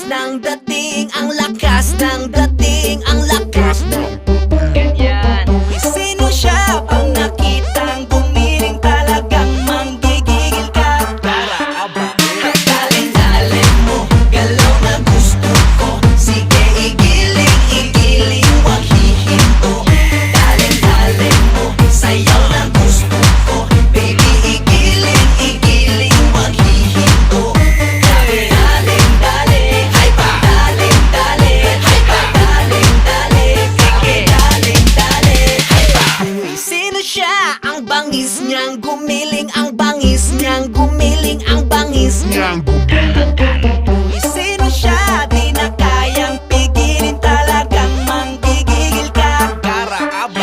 ng dating, ang lakas ng dating, ang lakas ng Ganyan. sino siya? Pag nakitang gumiling talagang manggigigil ka. Daling-daling mo, galaw na gusto ko. Sige, igiling, wag hihinto. Daling-daling mo, sayaw na gusto ko. Baby, igiling, wag hihinto. Daling-daling, ay pa. Daling-daling, ay pa. Daling-daling, sige. Daling-daling, ay pa. Uy, sino siya? Ang bangis niyang gumiling, ang bangis niyang gumiling, ang bangis niyang